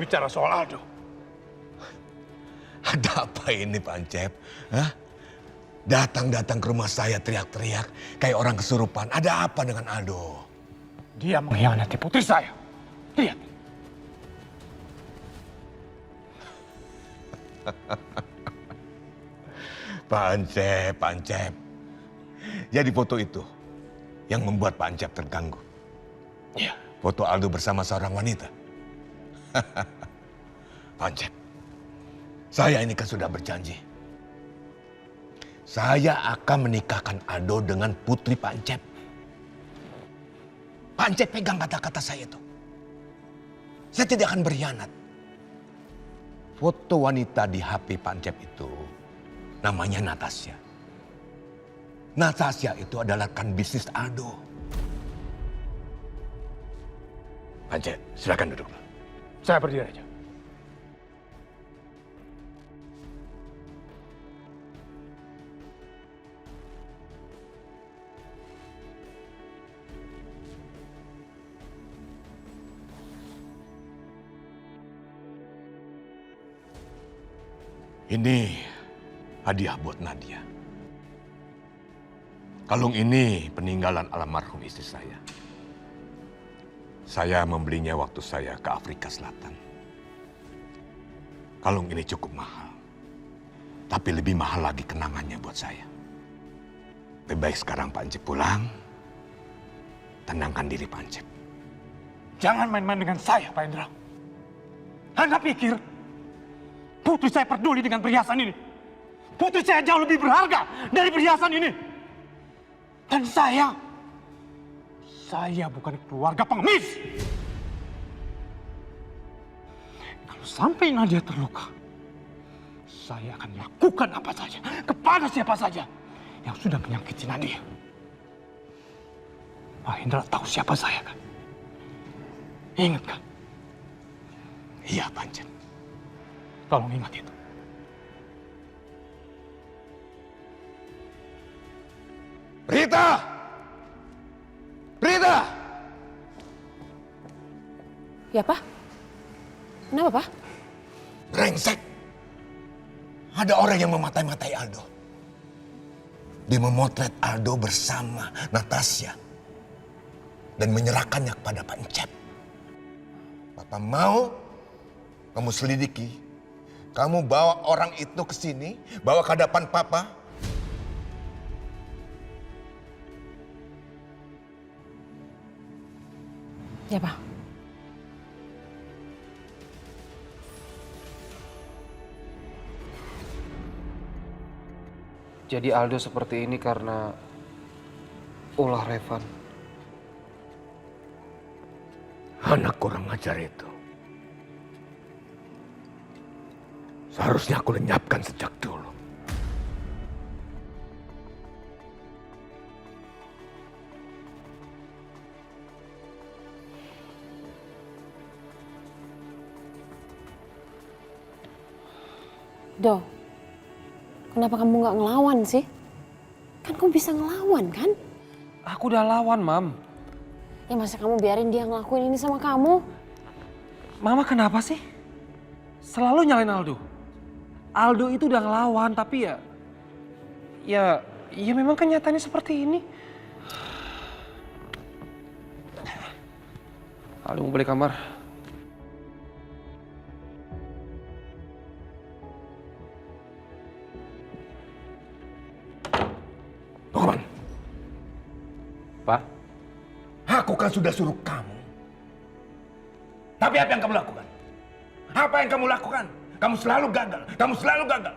bicara soal Aldo. Ada apa ini Pak Ancep? Hah? Datang-datang ke rumah saya teriak-teriak kayak orang kesurupan. Ada apa dengan Aldo? Dia mengkhianati putri saya. Lihat. Pak Ancep. Jadi foto itu yang membuat Pak Ancep terganggu. Iya. Foto Aldo bersama seorang wanita. Pak Ancep, saya ini kan sudah berjanji. Saya akan menikahkan Aldo dengan putri Pak Ancep. Pak Ancep pegang kata-kata saya itu. Saya tidak akan berkhianat. Foto wanita di HP Pak Ancep itu namanya Natasha. Natasha itu adalah rekan bisnis Aldo. Pak Ancep, silakan duduk. Saya berdiri aja. Ini hadiah buat Nadia. Kalung ini peninggalan almarhum istri saya. Saya membelinya waktu saya ke Afrika Selatan. Kalung ini cukup mahal. Tapi lebih mahal lagi kenangannya buat saya. Lebih baik sekarang Pak Ancep pulang. Tenangkan diri Pak Ancep. Jangan main-main dengan saya, Pak Indra. Anda pikir putri saya peduli dengan perhiasan ini? Putri saya jauh lebih berharga dari perhiasan ini. Dan saya bukan keluarga pengemis. Kalau sampai Nadia terluka, saya akan lakukan apa saja kepada siapa saja yang sudah menyakiti Nadia. Pak Indra tahu siapa saya kan? Ingat kan? Iya Pak Ancep. Tolong ingat itu. Rita! Rita! Ya, Pak? Kenapa, Pak? Brengsek! Ada orang yang mematai-matai Aldo. Dia memotret Aldo bersama Natasha. Dan menyerahkannya kepada Pak Ancep. Papa mau kamu selidiki. Kamu bawa orang itu ke sini, bawa ke hadapan Papa. Ya, Pak. Jadi Aldo seperti ini karena ulah Revan. Anak kurang ajar itu. Seharusnya aku lenyapkan sejak dulu. Do, kenapa kamu nggak ngelawan sih? Kan kamu bisa ngelawan kan? Aku udah lawan, Mam. Ya masa kamu biarin dia ngelakuin ini sama kamu? Mama kenapa sih? Selalu nyalain Aldo. Aldo itu udah ngelawan, tapi ya memang kenyataannya seperti ini. Aldo mau balik kamar. Numan, Pak? aku kan sudah suruh kamu. Tapi apa yang kamu lakukan? Apa yang kamu lakukan? Kamu selalu gagal. Kamu selalu gagal.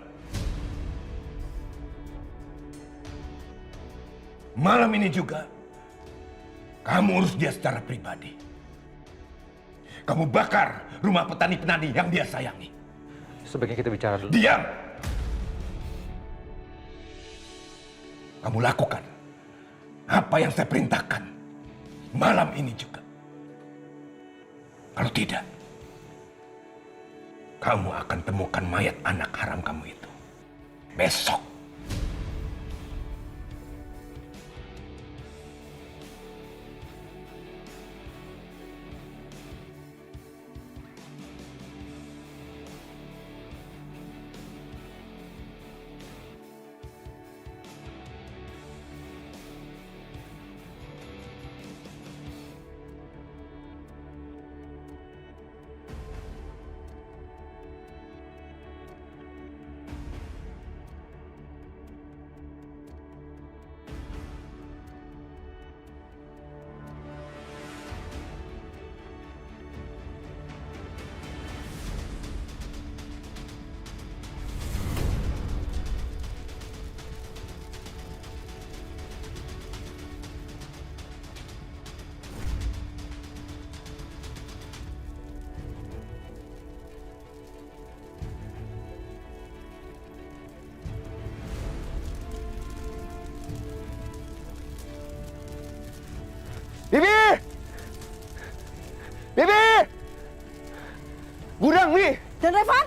Malam ini juga, kamu urus dia secara pribadi. Kamu bakar rumah petani-petani yang dia sayangi. Sebaiknya kita bicara dulu. Diam! Kamu lakukan apa yang saya perintahkan malam ini juga. Kalau tidak, kamu akan temukan mayat anak haram kamu itu besok. Bibi! Bibi! Gudang, Bi! Dan Revan?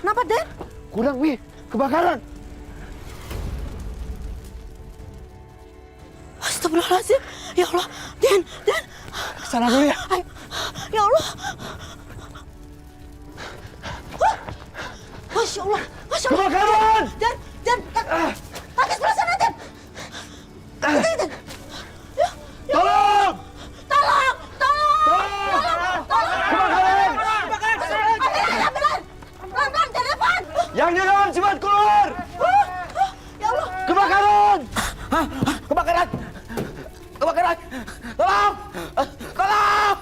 Kenapa, Den? Gudang, Bi! Kebakaran! Astagfirullahaladzim. Ya Allah. Den. Kesana dulu ya. Ayo. Ya Allah. Wah. Masya Allah. Masya Allah. Kebakaran! Den. Kaki sebelah sana, Den. Itu. Tolong! Tolong. Kebakaran! Ambilan. Pelan-pelan, Den Revan. Yang di dalam cepat keluar! Ya Allah. Kebakaran! Kebakaran! Kebakaran! Tolong! Tolong!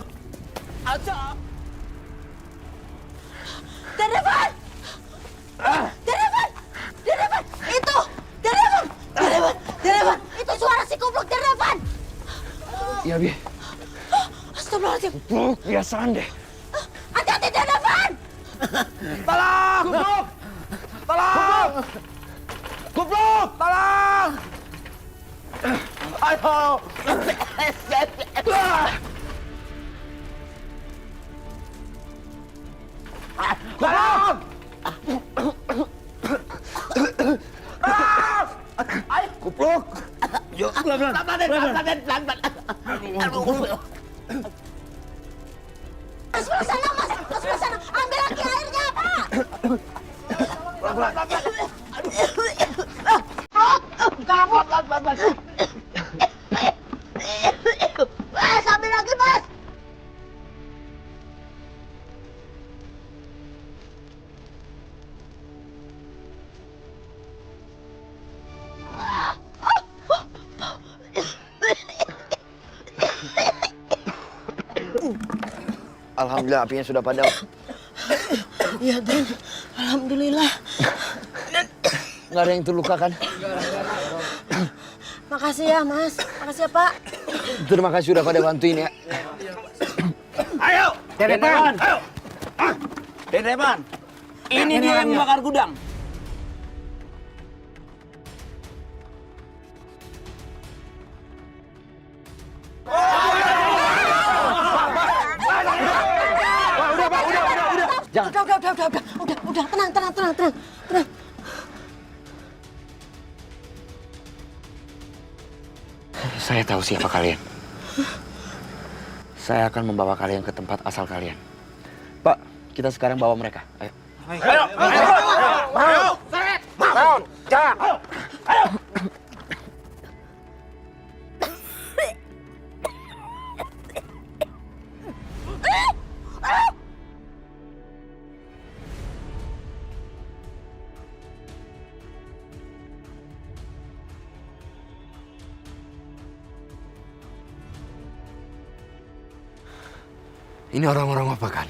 Den Revan. Itu. Den Revan. Itu suara si kupluk, Den Revan. Iya, Bi. Astagfirullahaladzim. Biasaan deh. Hati-hati, Den Revan. Tolong! Kupluk! Tolong! Kupluk! Tolong! Ayo! Kupluk! Kupluk! Yuk, pelan-pelan. Pelan-pelan. Sebelah sana, Mas. Sebelah sana. Ambil lagi airnya, Pak. Mas, ambil lagi, Mas. Alhamdulillah apinya sudah padam. Iya, Den. Alhamdulillah. Nggak ada yang terluka kan? Makasih ya, Mas. Makasih ya, Pak. Terima kasih sudah pada bantuin ya. Ayo! Depan! Ayo! Depan! Ini dia yang membakar gudang. Udah. Tenang. Saya tahu siapa kalian. Saya akan membawa kalian ke tempat asal kalian. Pak, kita sekarang bawa mereka. Ayo. Ini orang-orang apa kan?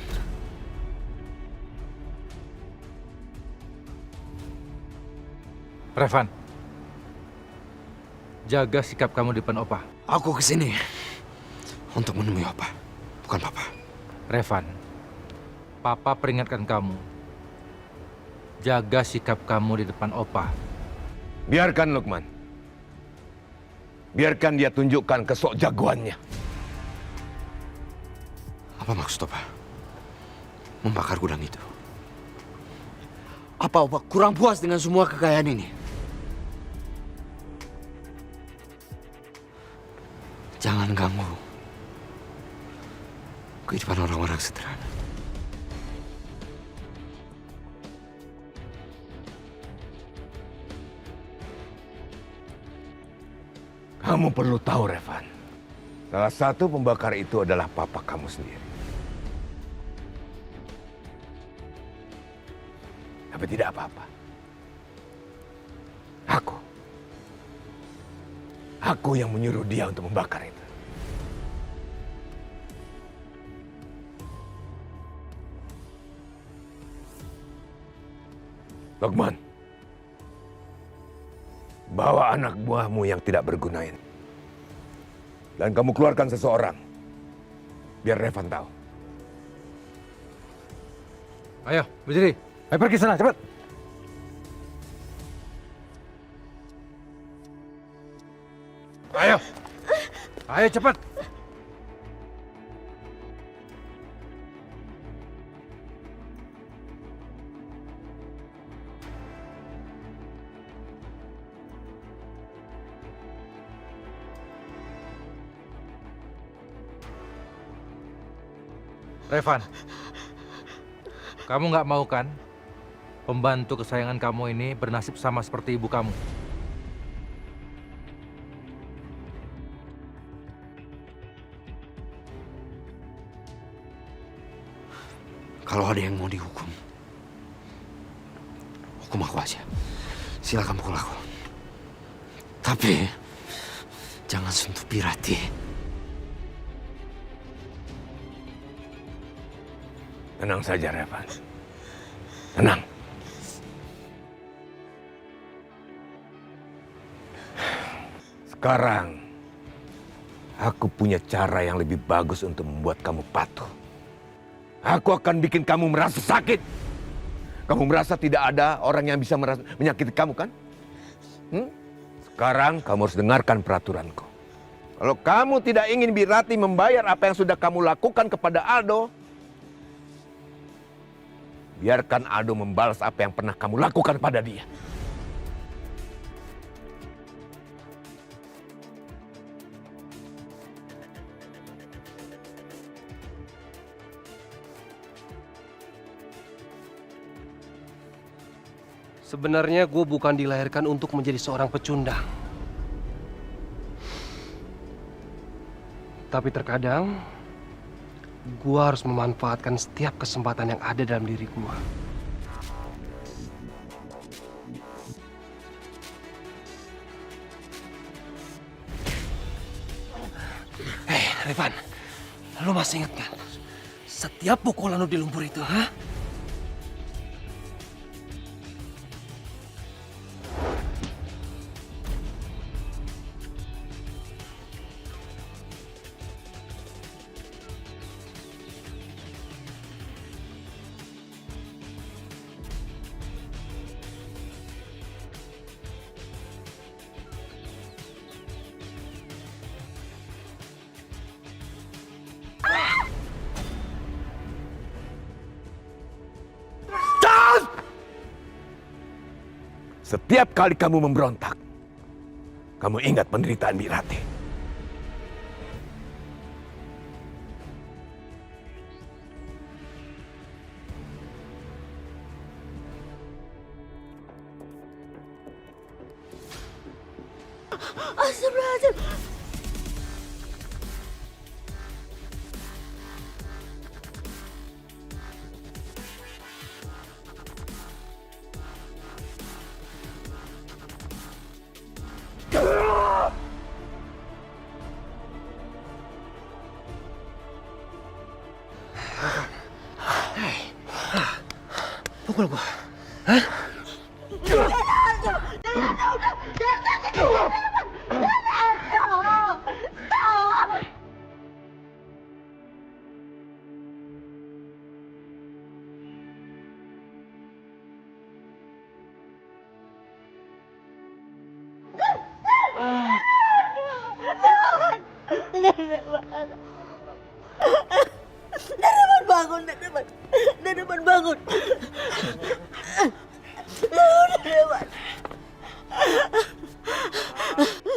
Revan, jaga sikap kamu di depan Opa. Aku kesini untuk menemui Opa, bukan Papa. Revan, Papa peringatkan kamu. Jaga sikap kamu di depan Opa. Biarkan Lukman. Biarkan dia tunjukkan kesok jagoannya. Apa maksud Opa? Membakar gudang itu? Apa Opa kurang puas dengan semua kekayaan ini? Jangan ganggu kehidupan orang-orang sederhana. Kamu perlu tahu, Revan. Salah satu pembakar itu adalah papa kamu sendiri. Tapi tidak apa-apa. Aku yang menyuruh dia untuk membakar itu. Lukman, bawa anak buahmu yang tidak berguna ini. Dan kamu keluarkan seseorang. Biar Revan tahu. Ayo, berdiri. Ayo pergi sana, cepat. Ayo. Ayo cepat. Revan, kamu nggak mau kan pembantu kesayangan kamu ini bernasib sama seperti ibu kamu? Kalau ada yang mau dihukum, hukum aku aja. Silakan pukul aku. Tapi jangan sentuh Pirati. Tenang saja, Revan. Tenang. Sekarang, aku punya cara yang lebih bagus untuk membuat kamu patuh. Aku akan bikin kamu merasa sakit. Kamu merasa tidak ada orang yang bisa menyakiti kamu, kan? Sekarang kamu harus dengarkan peraturanku. Kalau kamu tidak ingin Birati membayar apa yang sudah kamu lakukan kepada Aldo, biarkan Aldo membalas apa yang pernah kamu lakukan pada dia. Sebenarnya gue bukan dilahirkan untuk menjadi seorang pecundang. Tapi terkadang, gue harus memanfaatkan setiap kesempatan yang ada dalam diri gue. Revan, lo masih ingat kan? Setiap pukulan lo di lumpur itu, ha? Setiap kali kamu memberontak, kamu ingat penderitaan Birati. Astagfirullahaladzim. Pukul gua. Hah? Nereman bangun, Nereman bangun. Nereman.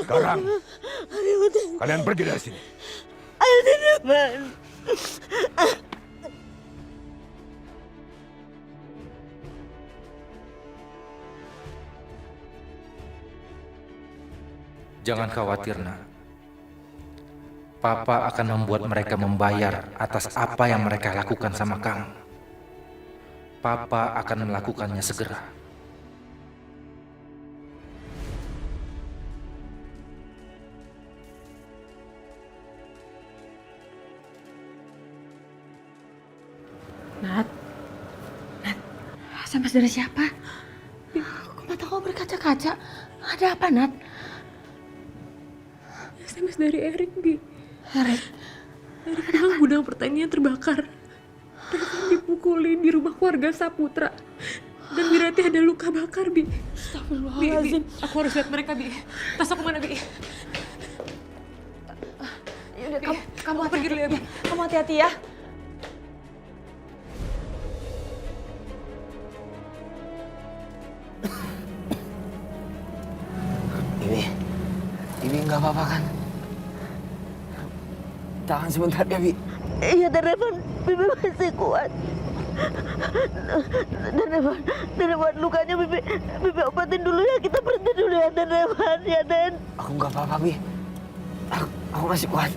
Sekarang, kalian pergi dari sini. Ayo Nereman. Jangan khawatir, nak. Papa akan membuat mereka membayar atas apa yang mereka lakukan sama kamu. Papa akan melakukannya segera. Nat, SMS dari siapa? Mata kau berkaca-kaca. Ada apa, Nat? SMS dari Erik, Bi. Erik, Erik bilang gudang pertanian terbakar. Revan dipukulin di rumah keluarga Saputra. Dan Birati ada luka bakar, Bi. Bi, astagfirullahaladzim. aku harus lihat mereka, Bi. Tas aku mana, Bi? Yaudah, kamu pergi dulu ya, Bi. Kamu hati-hati ya. Ibi nggak apa-apa kan? Tahan sebentar ya, Bi. Iya, Den Revan, Bibi masih kuat. Den Revan, lukanya Bibi obatin dulu ya. Kita berhenti dulu ya, Den Revan, ya Den. Aku nggak apa-apa, Bi. Aku masih kuat.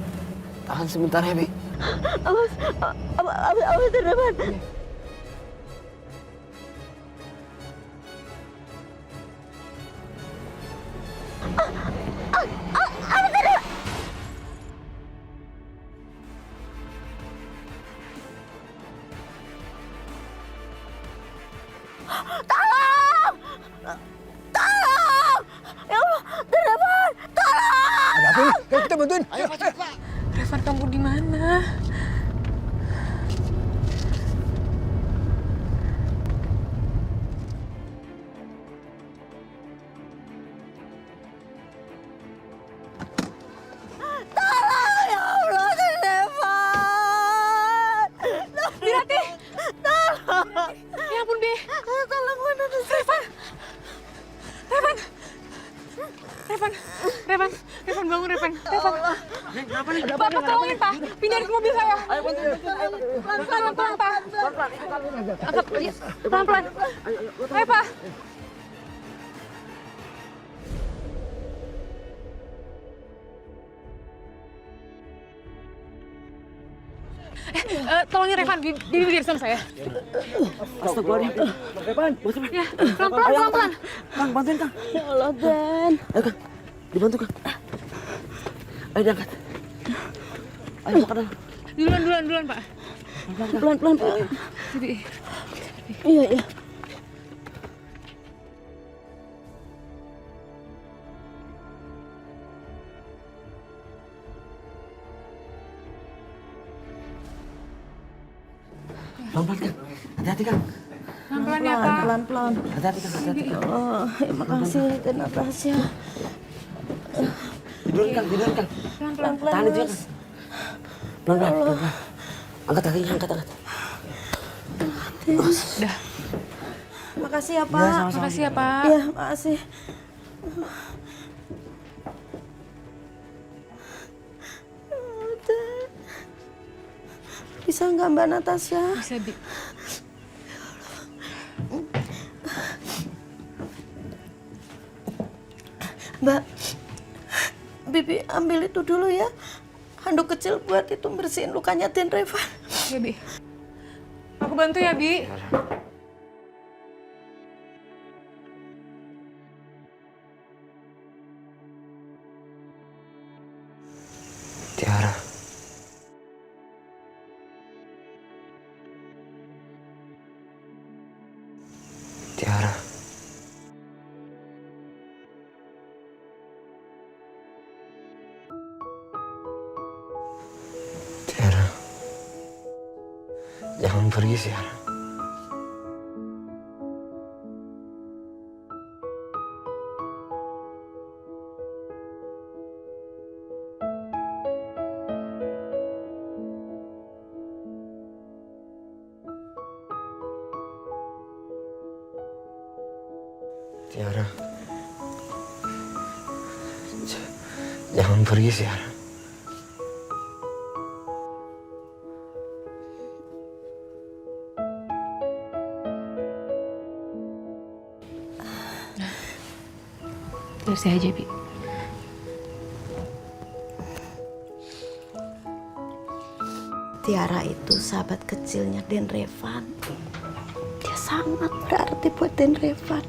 Tahan sebentar ya, Bi. Awas Den Revan. Tolong! Tolong! Ya Allah, Den Revan, tolong! Ada apa ini? Ayo kita bantuin. Ayo. Revan, kamu di mana? Tolong, ya Allah, Den Revan! Wirati! Tolong! Ya ampun, Bi. Tolong, mana Revan! Revan! Revan bangun, Revan. Pak, tolongin, Pak. Pindahin ke mobil saya. Ayo, pelan-pelan, Pak. Angkat, pelan-pelan. Ayo, Pak. Tolongin Revan, Bibi biar sama saya. Astagfirullahaladzim. Revan, Ya, pelan-pelan. Kang, bantuin, Kang. Ya Allah, Den. Ayo, Kang. Dibantu, Kang. Ayo diangkat. Ayo makan. Duluan, Pak. Pelan-pelan, Pak. Jadi, Iya, iya. Pelan-pelan, Kang. Hati-hati, Kang. pelan-pelan ya, Pak. Pelan-pelan. Hati-hati, Kang. Hati-hati, Kang. Oh, makasih, Den Natasha. Tidurin, Kang. Tidurin, Kang. Pelan-pelan, Tahan itu ya, Mas. Kang. Pelan-pelan. Angkat kakinya, angkat. Udah. Makasih ya, Pak. Ya, sama-sama. Makasih ya, Pak. Iya, makasih. Den. Bisa nggak Mbak Natasha? Bisa, Bi. Mbak, Bibi ambil itu dulu ya. Handuk kecil buat itu bersihin lukanya Den Revan. Ya, Bi. Aku bantu ya, Bi. Tiara. Tiara. Tiara. Jangan pergi, Tiara. Tiara. Jangan pergi, Tiara. Biar saya aja, Bi. Tiara itu sahabat kecilnya Den Revan. Dia sangat berarti buat Den Revan.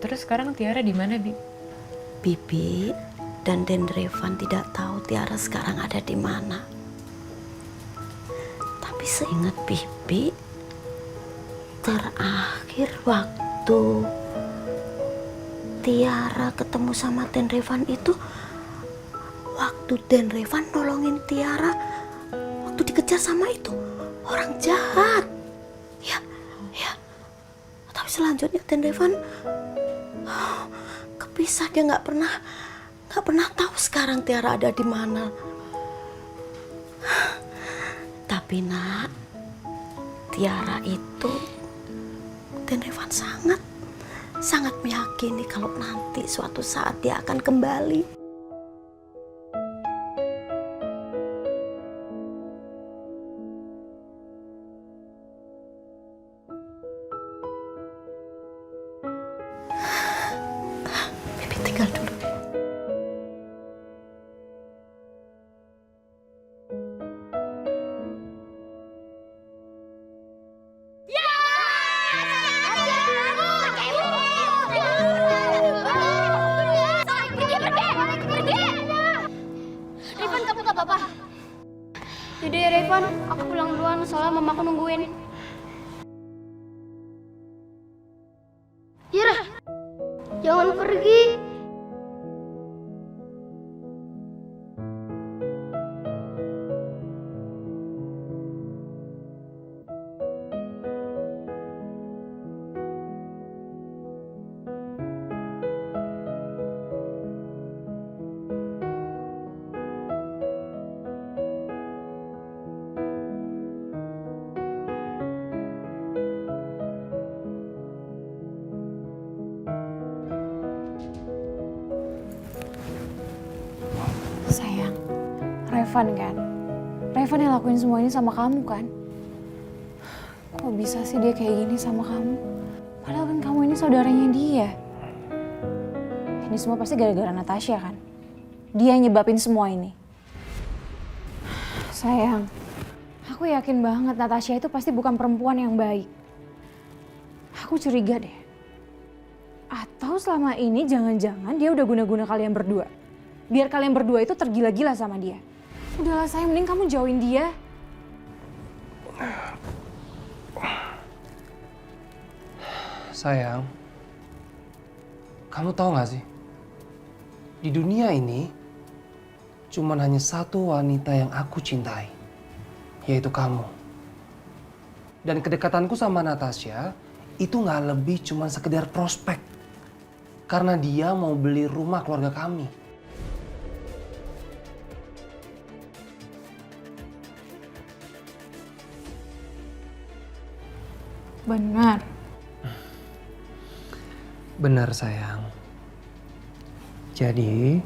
Terus sekarang Tiara di mana, Bi? Bibi dan Den Revan tidak tahu Tiara sekarang ada di mana. Tapi seingat Bibi, terakhir waktu Tiara ketemu sama Den Revan itu, waktu Den Revan nolongin Tiara, waktu dikejar sama itu orang jahat. Ya. Tapi selanjutnya Den Revan kepisah, dia nggak pernah tahu sekarang Tiara ada di mana. Tapi Nak, Tiara itu Den Revan sangat sangat meyakini kalau nanti suatu saat dia akan kembali. Bibi tinggal dulu. Revan, kamu gak apa-apa? Yaudah ya Revan, aku pulang duluan soalnya mamaku nungguin. Ira, jangan pergi. Sayang, Revan kan? Revan yang lakuin semua ini sama kamu kan? Kok bisa sih dia kayak gini sama kamu? Padahal kan kamu ini saudaranya dia. Ini semua pasti gara-gara Natasha kan? Dia yang nyebabin semua ini. Sayang, aku yakin banget Natasha itu pasti bukan perempuan yang baik. Aku curiga deh. Atau selama ini jangan-jangan dia udah guna-guna kalian berdua. Biar kalian berdua itu tergila-gila sama dia. Udahlah sayang, mending kamu jauhin dia. Sayang, kamu tahu gak sih? Di dunia ini, cuman hanya satu wanita yang aku cintai. Yaitu kamu. Dan kedekatanku sama Natasha, itu gak lebih cuman sekedar prospek. Karena dia mau beli rumah keluarga kami. Benar. Benar sayang. Jadi,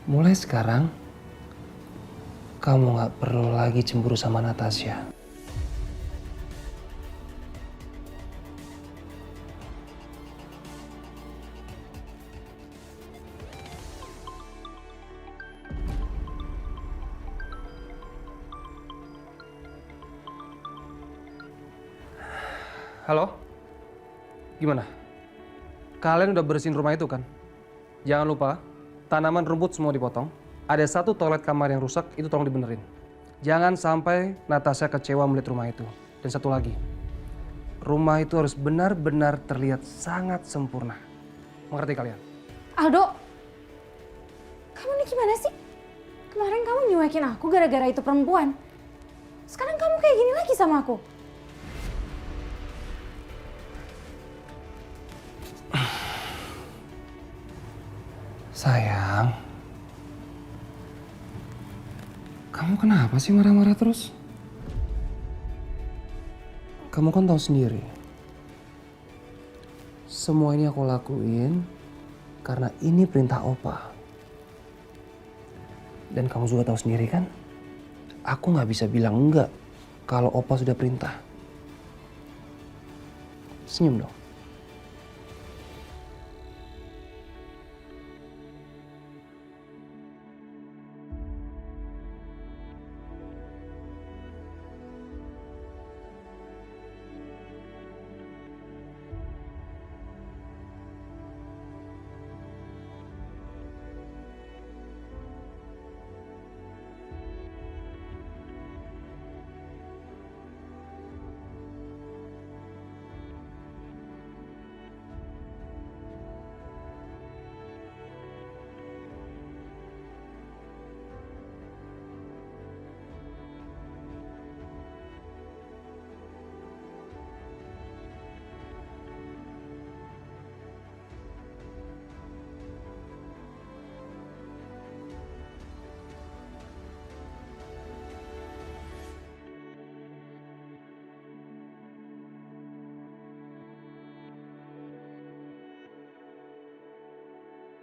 mulai sekarang, kamu gak perlu lagi cemburu sama Natasha. Halo? Gimana? Kalian udah bersihin rumah itu kan? Jangan lupa, tanaman rumput semua dipotong. Ada satu toilet kamar yang rusak, itu tolong dibenerin. Jangan sampai Natasha kecewa melihat rumah itu. Dan satu lagi, rumah itu harus benar-benar terlihat sangat sempurna. Mengerti kalian? Aldo, kamu ini gimana sih? Kemarin kamu nyuekin aku gara-gara itu perempuan. Sekarang kamu kayak gini lagi sama aku. Sayang, kamu kenapa sih marah-marah terus? Kamu kan tahu sendiri, semua ini aku lakuin karena ini perintah Opa. Dan kamu juga tahu sendiri kan, aku nggak bisa bilang enggak kalau Opa sudah perintah. Senyum dong.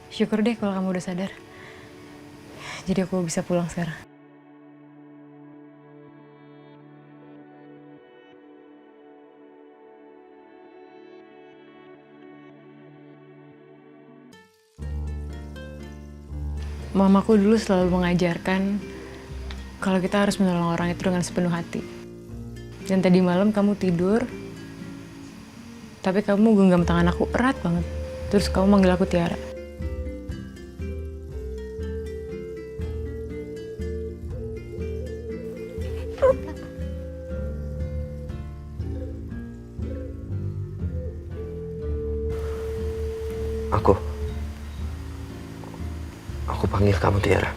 Syukur deh kalau kamu udah sadar. Jadi aku bisa pulang sekarang. Mamaku dulu selalu mengajarkan kalau kita harus menolong orang itu dengan sepenuh hati. Dan tadi malam kamu tidur, tapi kamu genggam tangan aku erat banget. Terus kamu manggil aku Tiara. Aku panggil kamu Tiara.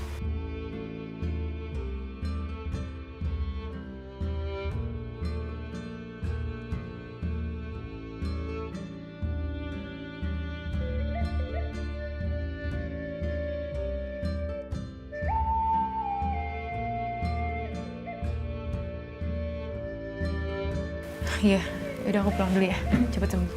Iya, udah aku pulang dulu ya. Cepet sembuh.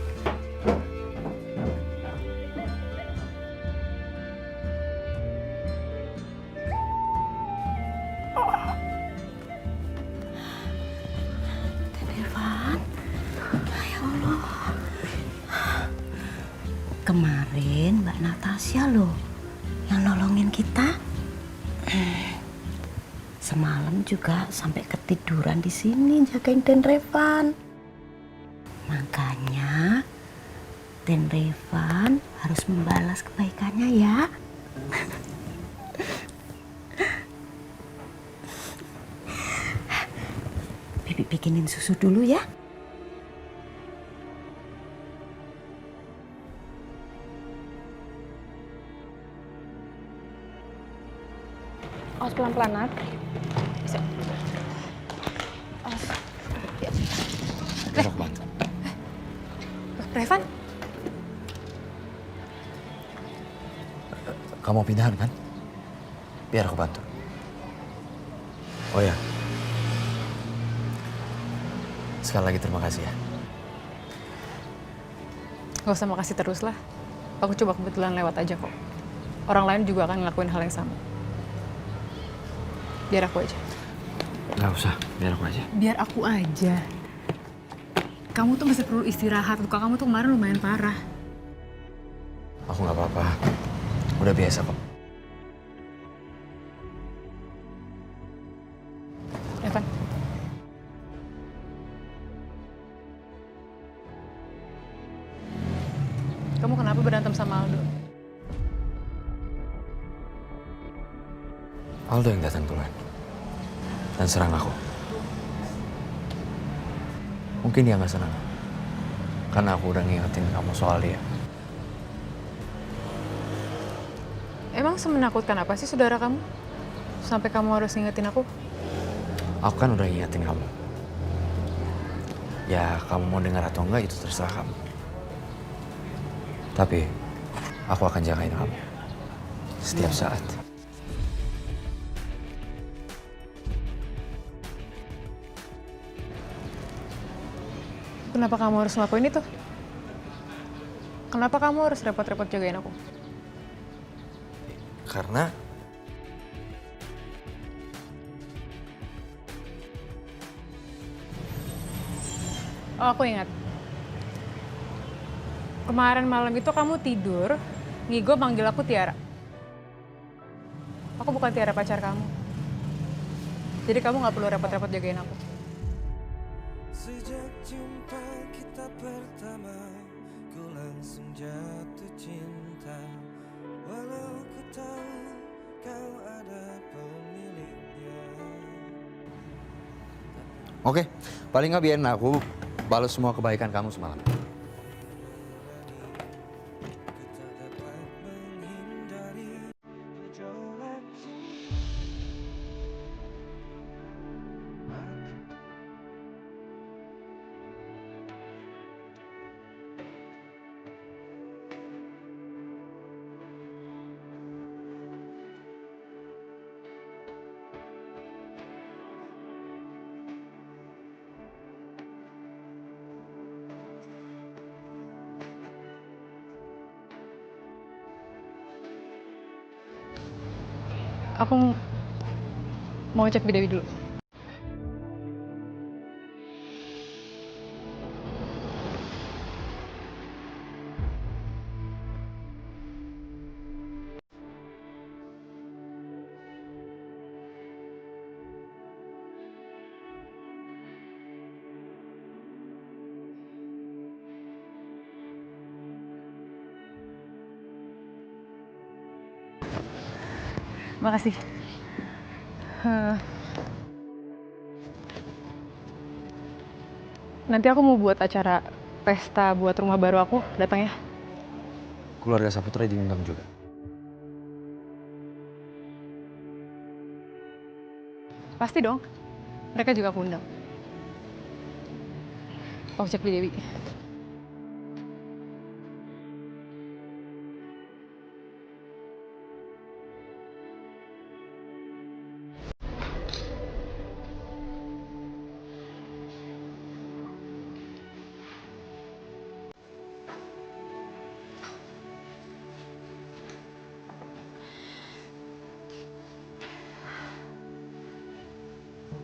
Irfan, ya Allah. Kemarin Mbak Natasha loh yang nolongin kita. Semalam juga sampai ketiduran di sini jagain Den Revan. Makanya Den Revan harus membalas kebaikannya ya. Bibi bikinin susu dulu ya. Awas pelan-pelan, Nat. Bisa. Awas. Ya. Biar aku bantu. Revan? Kamu mau pindahan kan? Biar aku bantu. Oh ya. Sekali lagi terima kasih ya. Gak usah makasih terus lah. Aku coba kebetulan lewat aja kok. Orang lain juga akan ngelakuin hal yang sama. Biar aku aja. Nggak usah, biar aku aja. Biar aku aja. Kamu tuh masih perlu istirahat. Luka kamu tuh kemarin lumayan parah. Aku nggak apa-apa. Udah biasa kok. Evan. Kamu kenapa berantem sama Aldo? Aldo yang datang duluan. Dan serang aku. Mungkin dia nggak senang. Karena aku udah ngingetin kamu soal dia. Emang semenakutkan apa sih saudara kamu? Sampai kamu harus ngingetin aku? Aku kan udah ngingetin kamu. Ya, kamu mau dengar atau enggak itu terserah kamu. Tapi, aku akan jagain kamu. Setiap saat. Kenapa kamu harus ngelakuin itu? Kenapa kamu harus repot-repot jagain aku? Karena Oh, aku ingat. Kemarin malam itu kamu tidur, Ngigo manggil aku Tiara. Aku bukan Tiara pacar kamu. Jadi kamu gak perlu repot-repot jagain aku. Sejak jumpa kita pertama, ku langsung jatuh cinta. Walau ku tahu kau ada pemiliknya. Oke, paling nggak biarin aku balas semua kebaikan kamu semalam. Aku mau cek Dewi dulu. Makasih. Nanti aku mau buat acara pesta buat rumah baru aku, datang ya. Keluarga Saputra diundang juga. Pasti dong, mereka juga aku undang. Aku cek di Dewi.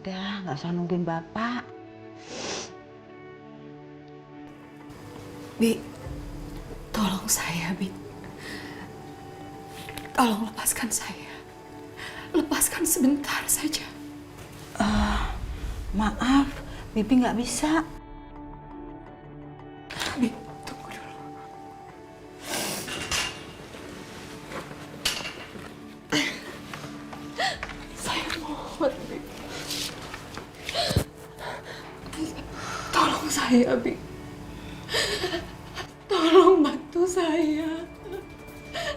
Udah, nggak usah nungguin Bapak. Bi, tolong saya, Bi. Tolong lepaskan saya. Lepaskan sebentar saja. Maaf, Bibi nggak bisa. Bi, tunggu dulu. Saya mohon, Bi. Tolong saya, Bi. Tolong bantu saya.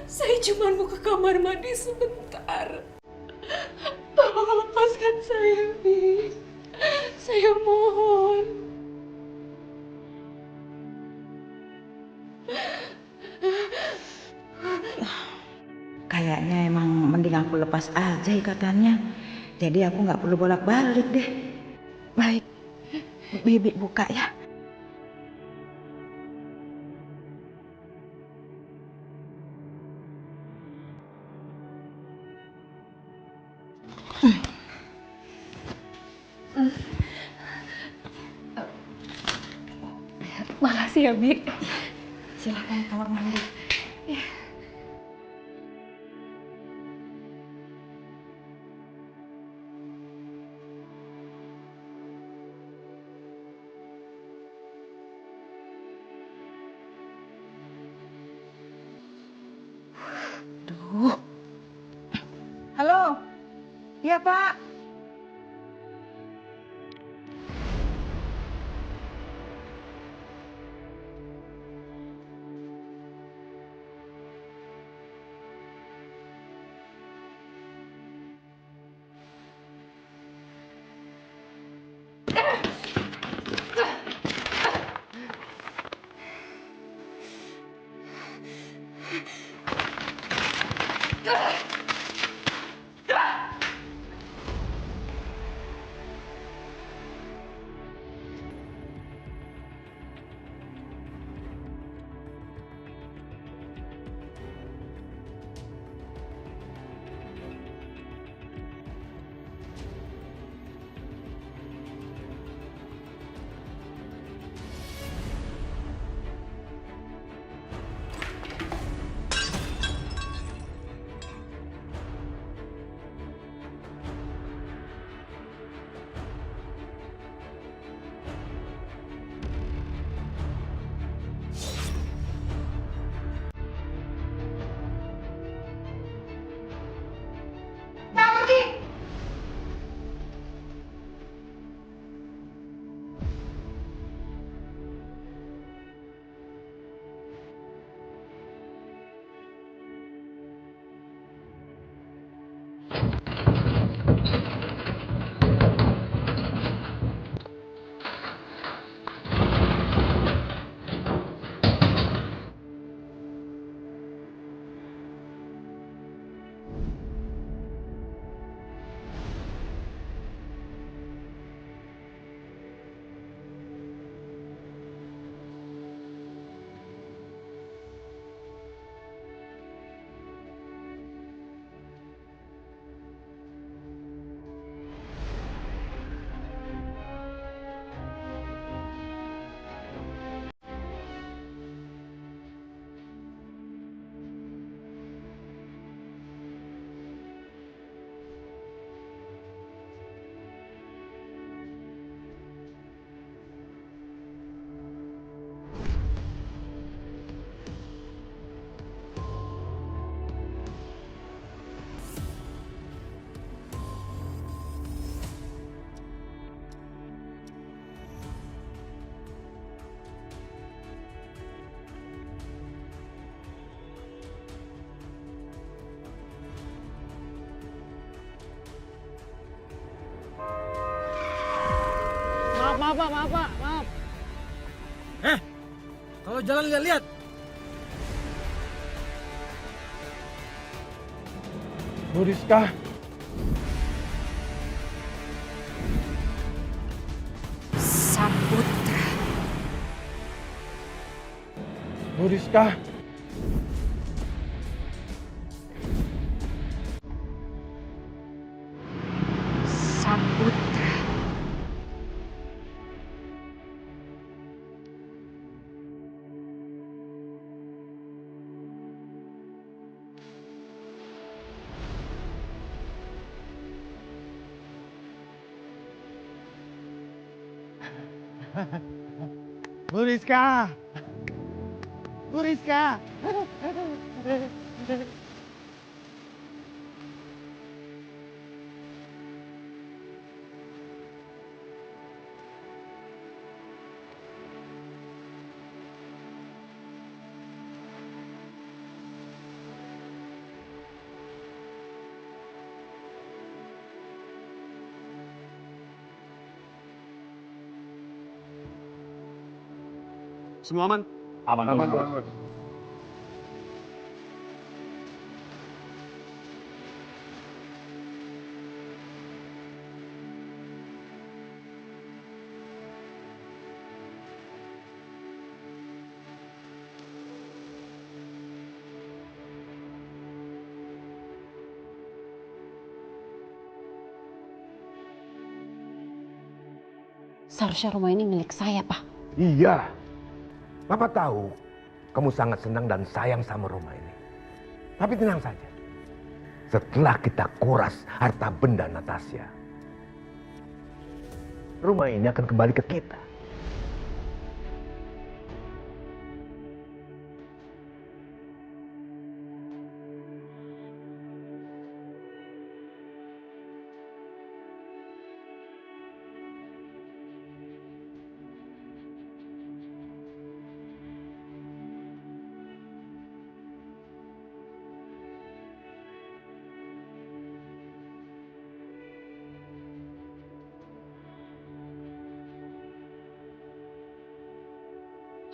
Saya cuma mau ke kamar mandi sebentar. Tolong lepaskan saya, Bi. Saya mohon. Kayaknya emang mending aku lepas aja ikatannya. Jadi aku nggak perlu bolak-balik deh. Baik, Bibi buka ya. Makasih ya, Bi. Silakan kamar mandi. Duh. Halo. Iya, Pak. maaf Pak, maaf. Kalau jalan lihat-lihat. Bu Rizka. Saputra. Bu Rizka. Saputra. Bu Rizka. Bu Rizka. Semua aman? Aman. Seharusnya rumah ini milik saya, Pak. Iya. Papa tahu kamu sangat senang dan sayang sama rumah ini. Tapi tenang saja. Setelah kita kuras harta benda Natasha, rumah ini akan kembali ke kita.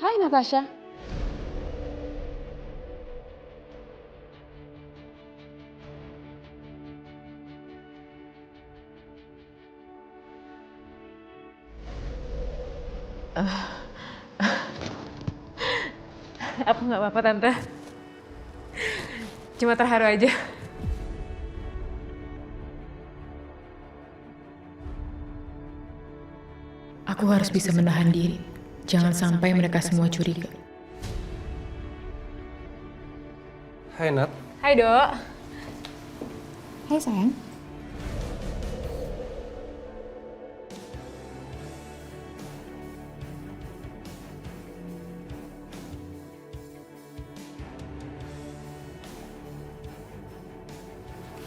Hai, Natasha. Aku nggak apa-apa, Tante. Cuma terharu aja. Aku harus bisa menahan diri. Jangan sampai mereka semua curiga. Hai Nat. Hai, Dok. Hai sayang.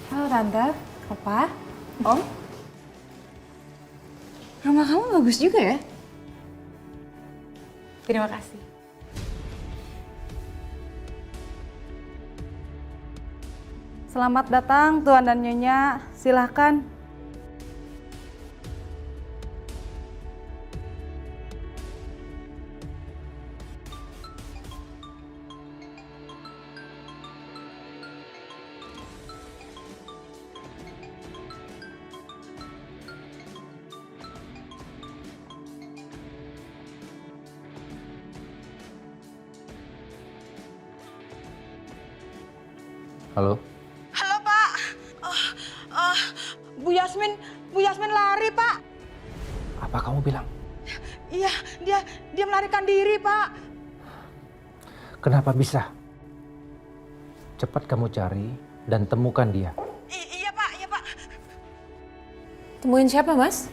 Halo Tante, Papa, Om. Rumah kamu bagus juga ya? Terima kasih. Selamat datang Tuan dan Nyonya, silahkan. Halo? Halo Pak, Bu Yasmin lari Pak. Apa kamu bilang? Iya, dia melarikan diri Pak. Kenapa bisa? Cepat kamu cari dan temukan dia. Iya Pak, iya Pak. Temuin siapa, Mas?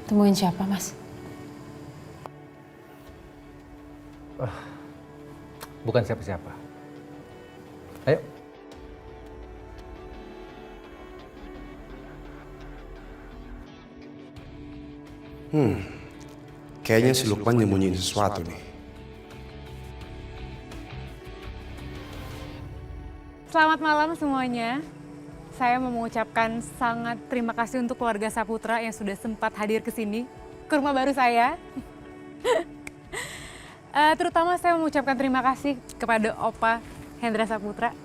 Temuin siapa, Mas? Bukan siapa-siapa. Ayo. Kayaknya si Lukman nyembunyiin sesuatu nih. Selamat malam semuanya. Saya mau mengucapkan sangat terima kasih untuk keluarga Saputra yang sudah sempat hadir ke sini, ke rumah baru saya. Terutama saya mengucapkan terima kasih kepada Opa Hendra Saputra.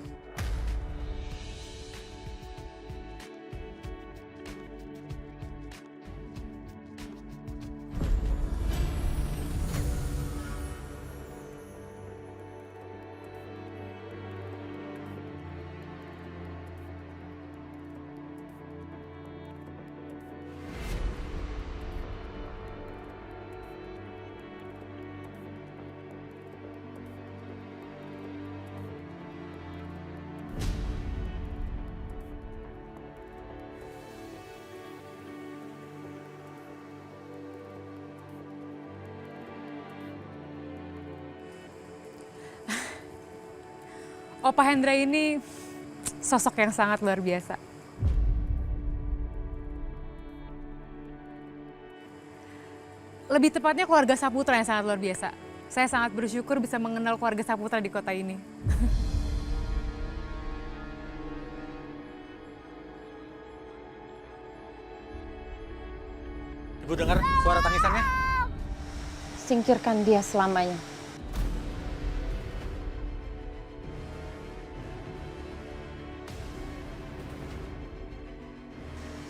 Opa Hendra ini sosok yang sangat luar biasa. Lebih tepatnya keluarga Saputra yang sangat luar biasa. Saya sangat bersyukur bisa mengenal keluarga Saputra di kota ini. Ibu dengar suara tangisannya? Singkirkan dia selamanya.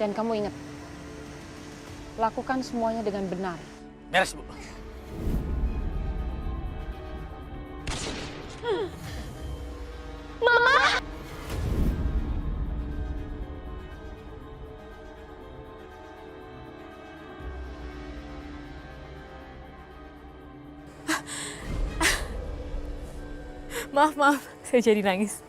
Dan kamu ingat, lakukan semuanya dengan benar. Beres, Bu. Mama! Maaf, saya jadi nangis.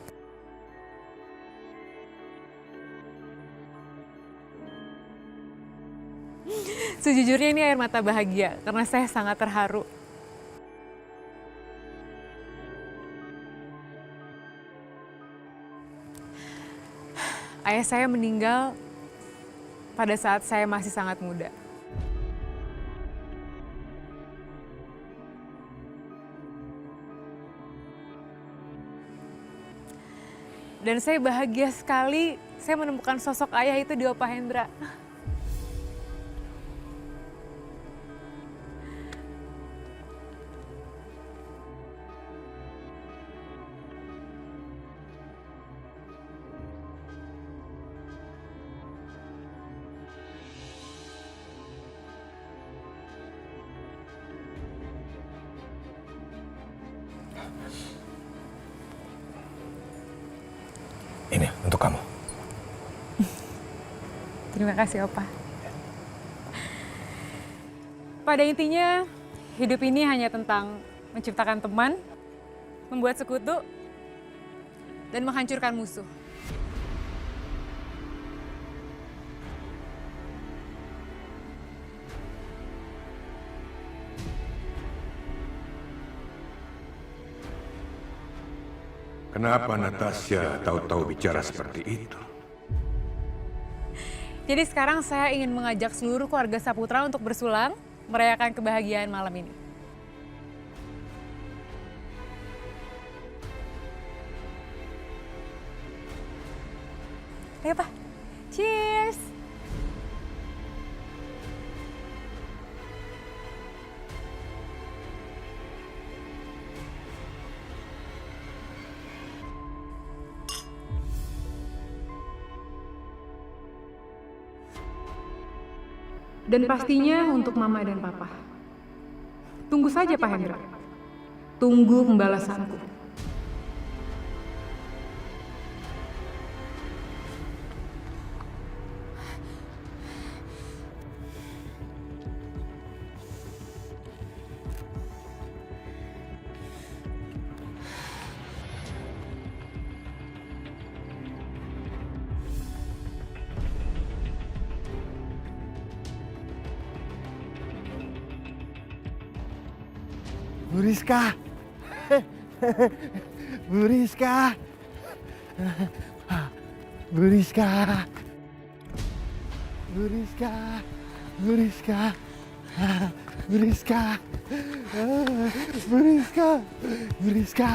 Sejujurnya ini air mata bahagia karena saya sangat terharu. Ayah saya meninggal pada saat saya masih sangat muda. Dan saya bahagia sekali saya menemukan sosok ayah itu di Opa Hendra. Ini untuk kamu. Terima kasih, Opa. Pada intinya, hidup ini hanya tentang menciptakan teman, membuat sekutu, dan menghancurkan musuh. Kenapa Natasha tahu-tahu bicara seperti itu? Jadi sekarang saya ingin mengajak seluruh keluarga Saputra untuk bersulang, merayakan kebahagiaan malam ini. Ayo, Pak. Cheers! Dan pastinya untuk Mama dan Papa. Tunggu saja, Pak Hendra. Tunggu pembalasanku. Bu Rizka. Bu Rizka. Bu Rizka. Bu Rizka. Bu Rizka. Bu Rizka. Bu Rizka. Bu Rizka.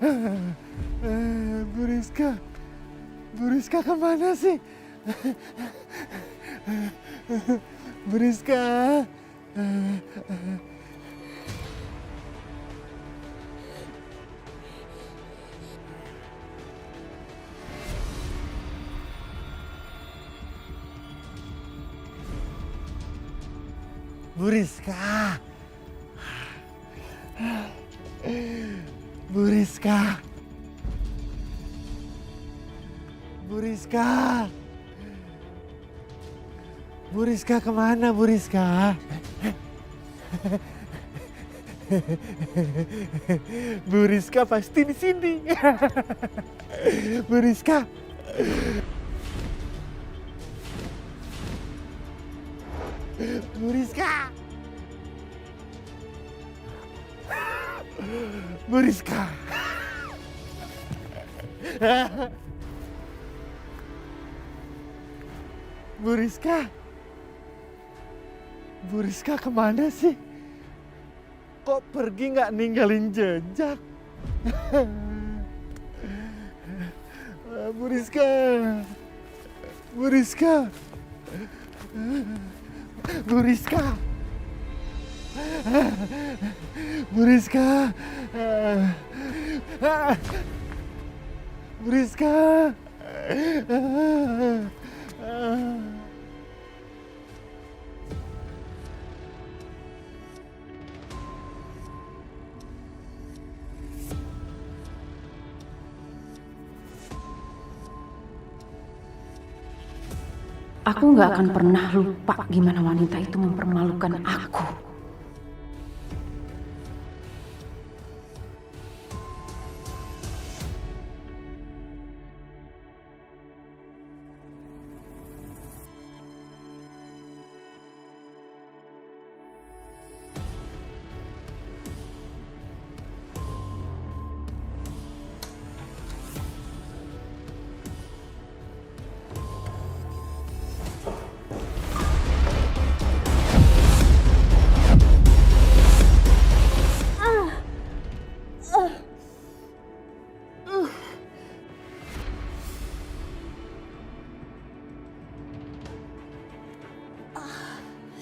Bu Rizka. Bu Rizka kemana sih? Bu Rizka. Bu Rizka. Bu Rizka. Bu Rizka. Bu Rizka kemana Bu Rizka? Bu Rizka pasti di sini. Bu Rizka. Bu Rizka. Bu Rizka. Bu Rizka. Bu Rizka kemana sih? Kok pergi nggak ninggalin jejak? Bu Rizka. Bu Rizka. Bu Rizka. Bu Rizka. Bu Rizka. Aku nggak akan pernah lupa gimana wanita itu mempermalukan aku.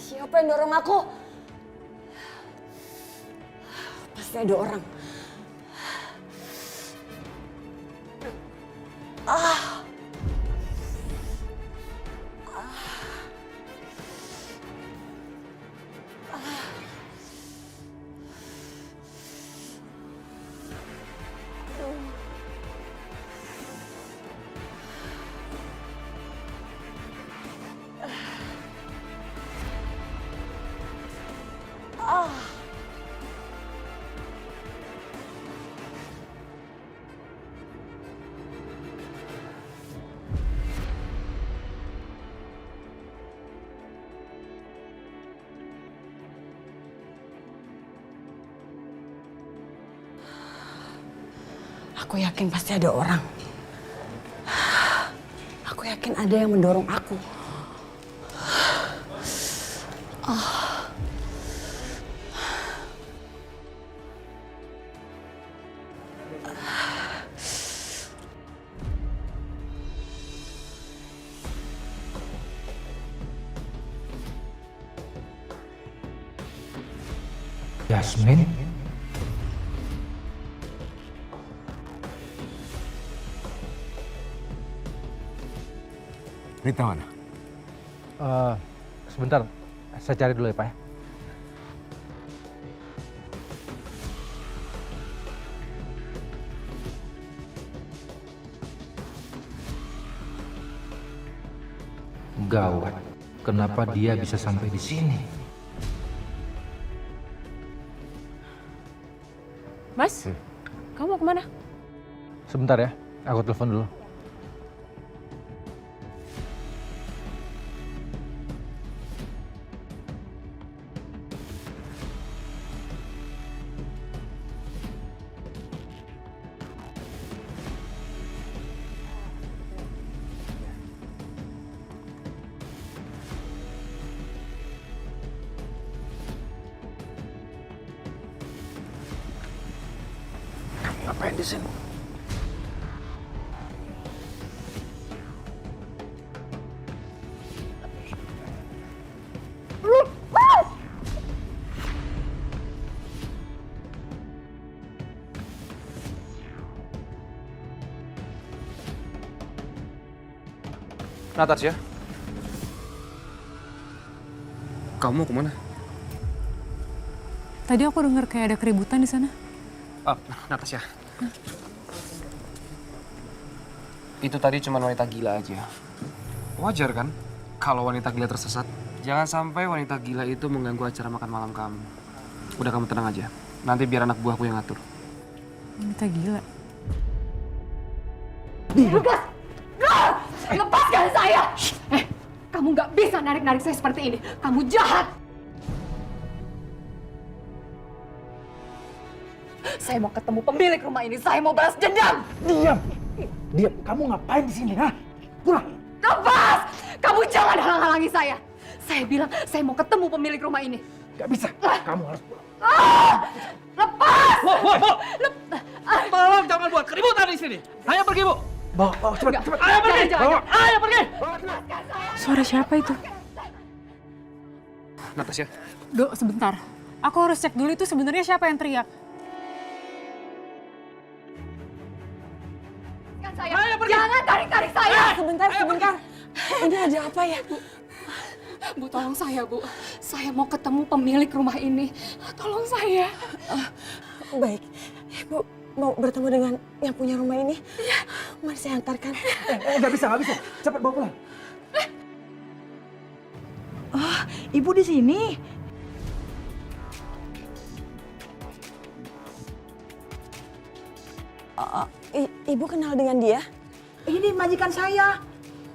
Siapa yang dorong aku? Pasti ada orang. Aku yakin pasti ada orang. Aku yakin ada yang mendorong aku. Yasmin? Rita mana? Sebentar, saya cari dulu ya Pak. Gawat, kenapa dia bisa sampai di sini? Mas, kamu mau kemana? Sebentar ya, aku telepon dulu. Ngapain di sini? Natasha, kamu mau kemana? Tadi aku dengar kayak ada keributan di sana. Oh, Natasha. Itu tadi cuma wanita gila aja. Wajar kan kalau wanita gila tersesat? Jangan sampai wanita gila itu mengganggu acara makan malam kamu. Udah, kamu tenang aja. Nanti biar anak buahku yang ngatur. Wanita gila. Lukas! Lepaskan saya! Kamu nggak bisa narik-narik saya seperti ini. Kamu jahat! Saya mau ketemu pemilik rumah ini. Saya mau balas dendam! Diam! Diam! Kamu ngapain di sini, ha? Pulang! Lepas! Kamu jangan halang-halangi saya! Saya bilang saya mau ketemu pemilik rumah ini. Gak bisa. Kamu harus pulang. Lepas! Tolong jangan buat keributan di sini. Ayo pergi, Bu. Bawa, cepat, cepat. Ayo pergi. Jangan. Ayo pergi. Suara siapa itu? Natasha. Dok, sebentar. Aku harus cek dulu itu sebenarnya siapa yang teriak. Saya. Jangan tarik-tarik saya! Sebentar. Ini ada apa ya, Bu? Bu, tolong saya, Bu. Saya mau ketemu pemilik rumah ini. Tolong saya. Baik, Ibu mau bertemu dengan yang punya rumah ini? Iya. Mari saya antarkan. Nggak bisa. Cepat bawa pulang. Oh, Ibu di sini. Ibu kenal dengan dia? Ini majikan saya.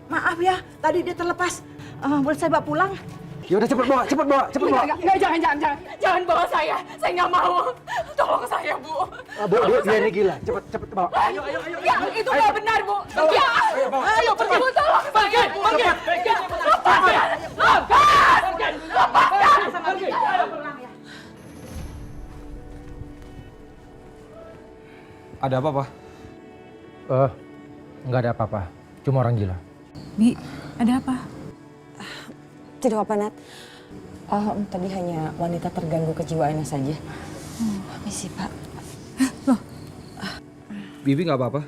Maaf ya, tadi dia terlepas. Boleh saya bawa pulang? Ya udah cepat bawa. Enggak, jangan bawa saya. Saya nggak mau. Tolong saya, Bu. Bu, dia ini gila. Cepat bawa. Ayo. Ya, itu nggak benar, Bu. Ya. Ayo pergi, Bu. Tolong saya, Bu. Lepaskan. Ada apa, Pak? Nggak ada apa-apa. Cuma orang gila. Bi, ada apa? Tidak apa, Nat. Tadi hanya wanita terganggu kejiwaannya saja. Misi, Pak. Loh? Bibi nggak apa-apa?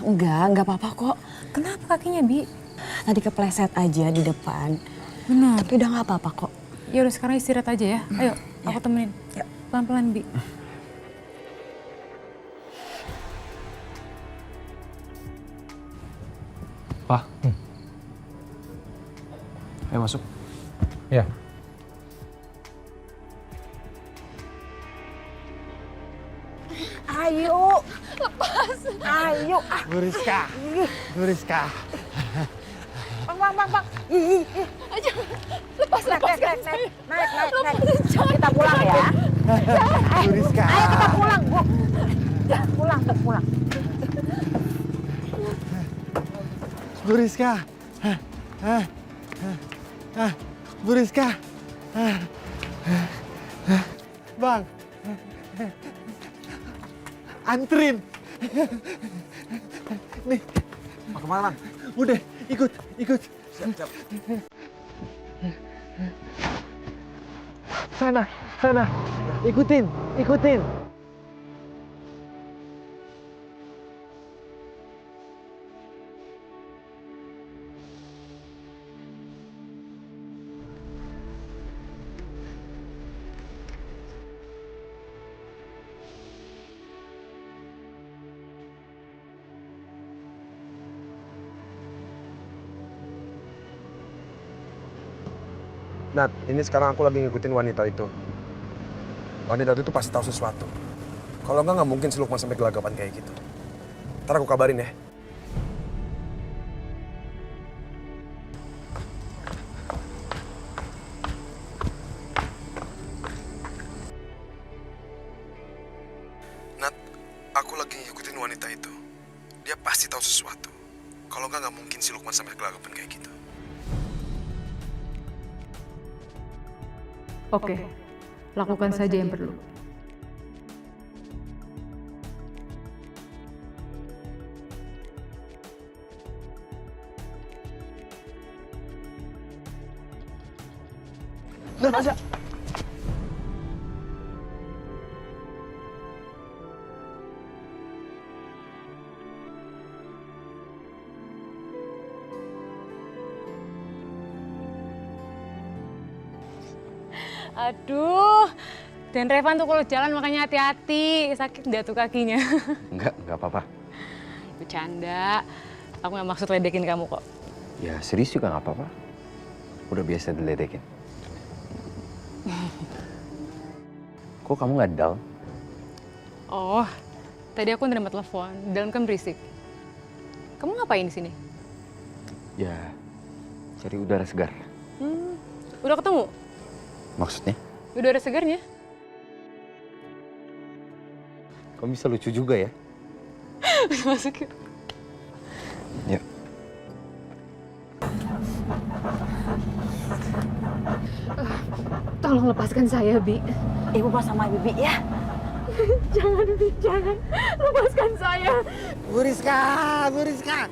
Enggak apa-apa kok. Kenapa kakinya, Bi? Tadi kepleset aja di depan. Benar. Tapi udah nggak apa-apa kok. Ya udah, sekarang istirahat aja ya. Ayo, aku temenin. Pelan-pelan, Bi. Pak. Ayo masuk. Ya. Ayo. Lepas. Ayo. Bu Rizka. Bang. Lepaskan saya. Naik. Kita pulang ya. Bu Rizka. Ayo kita pulang, Bu. Pulang. Bu Rizka. Bu Rizka. Bang. Antrin. Nih. Mau kemana, Bang? Udah, ikut. Siap. Sana. Ikutin. Nat, ini sekarang aku lagi ngikutin wanita itu. Wanita itu pasti tahu sesuatu. Kalau nggak mungkin si Lukman sampai gelagapan kayak gitu. Ntar aku kabarin ya. Nat, aku lagi ngikutin wanita itu. Dia pasti tahu sesuatu. Kalau nggak mungkin si Lukman sampai gelagapan kayak gitu. Oke, lakukan saja yang perlu. Natasha. Aduh, dan Revan tuh kalau jalan makanya hati-hati, sakit dah tuh kakinya. Enggak apa-apa. Bercanda, aku nggak maksud ledekin kamu kok. Ya serius juga nggak apa-apa. Udah biasa diledekin. Kok kamu nggak down? Oh, tadi aku nerima telepon, di dalam kan berisik. Kamu ngapain di sini? Ya, cari udara segar. Udah ketemu? Maksudnya? Udara segarnya? Kamu bisa lucu juga ya? Masuk yuk. Yuk. Tolong lepaskan saya, Bi. Ibu pas sama Bibi ya. Jangan, Bi, jangan. Lepaskan saya. Bu Rizka, Bu Rizka.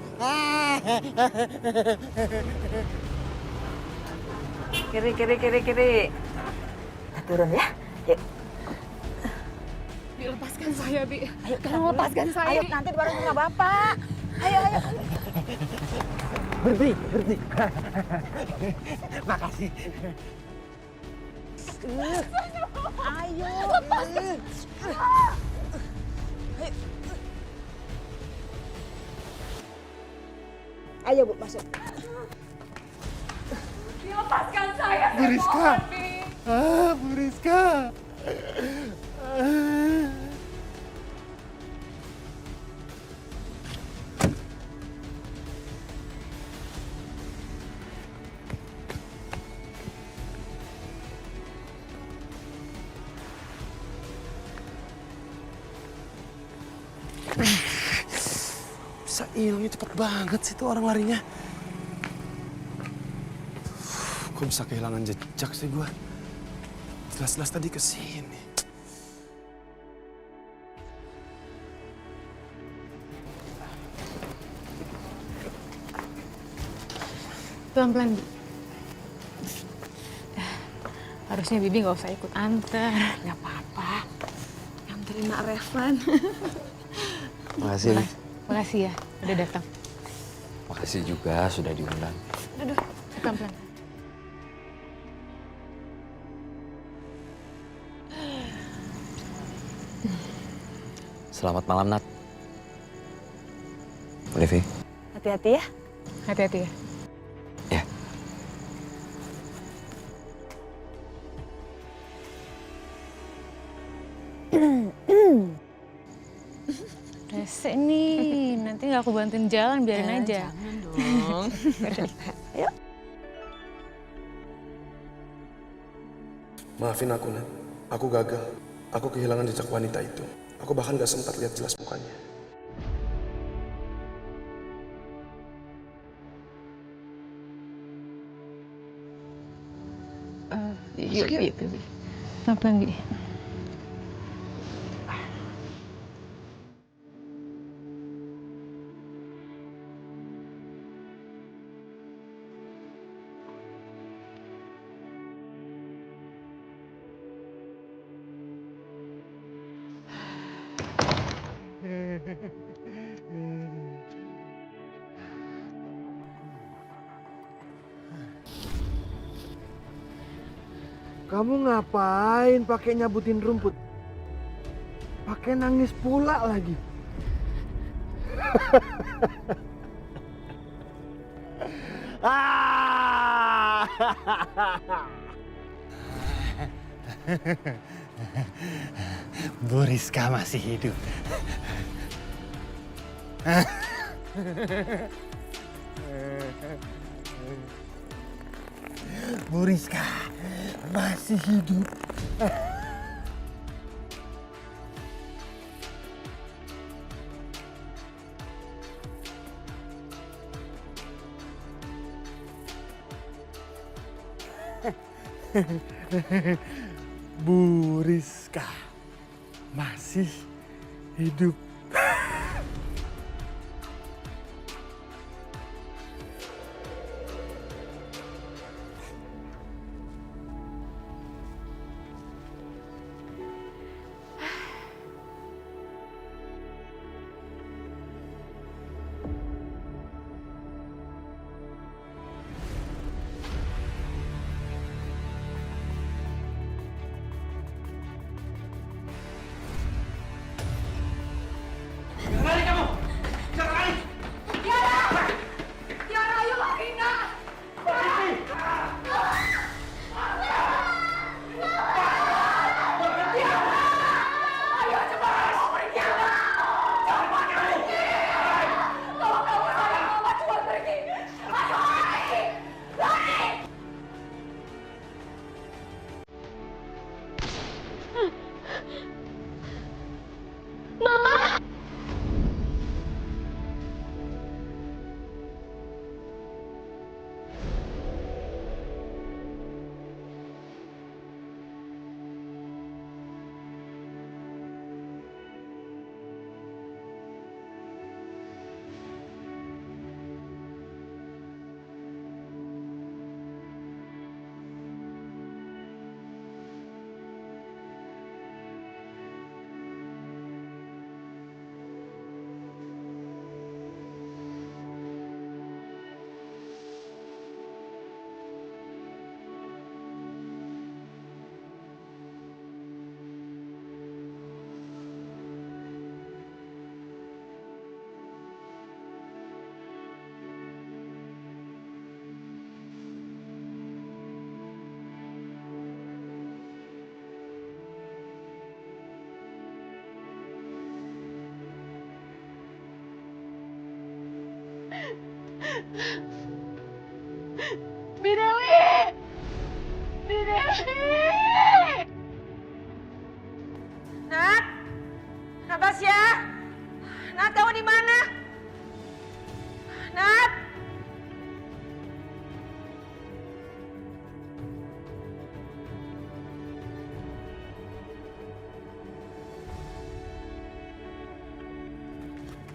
Kiri, kiri, kiri, kiri. Kita turun ya. Yuk. Bi, lepaskan saya, Bi. Ayo, Tolong lepaskan saya. Ayo, nanti baru sama Bapak. Ayo, ayo. Berhenti, berhenti. Makasih. Ayo. Ayo, Bu, masuk. Lepaskan saya, Bu Rizka. Bu Rizka. Bisa hilangnya cepet banget sih tuh orang larinya. Kok bisa kehilangan jejak sih gue? Jelas-jelas tadi kesini. Pelan-pelan, Bi. Harusnya Bibi nggak usah ikut anter. Nggak apa-apa. Yang terima Revan. Makasih, Bi. Makasih ya, udah datang. Makasih juga sudah diundang. Aduh, pelan-pelan. Selamat malam, Nat. Livi. Hati-hati ya. Hati-hati ya. Ya. Rese nih, nanti nggak aku bantuin jalan, biarin aja. Jangan dong. Ayo. Maafin aku, Nat. Aku gagal. Aku kehilangan jejak wanita itu. Aku bahkan gak sempat lihat jelas mukanya. Yuk. Pelan-pelan, Bi. Kamu ngapain pakai nyabutin rumput? Pakai nangis pula lagi. Bu Rizka masih hidup. Bu Rizka masih hidup. Bu Rizka masih hidup. Mama! Bidewi! Bidewi! Nat? Natasya? Nat, kamu di mana? Nat?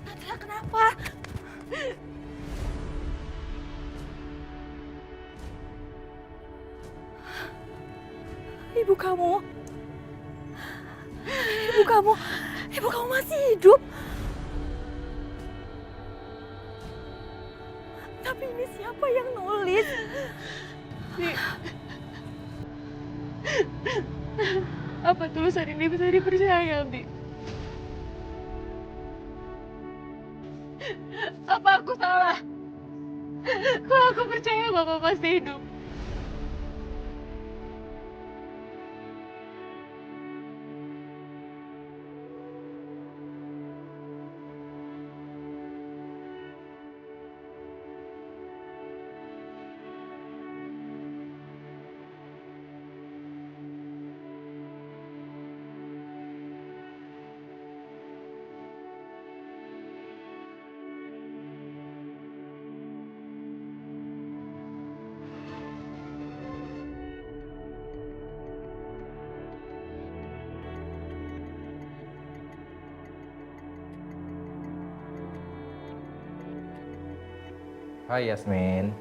Natasya, kenapa? Ibu kamu masih hidup. Tapi ini siapa yang nulis? Apa tulisan ini bisa dipercaya, Bi? Apa aku salah? Kalau aku percaya Bapak pasti hidup. Hai Yasmin.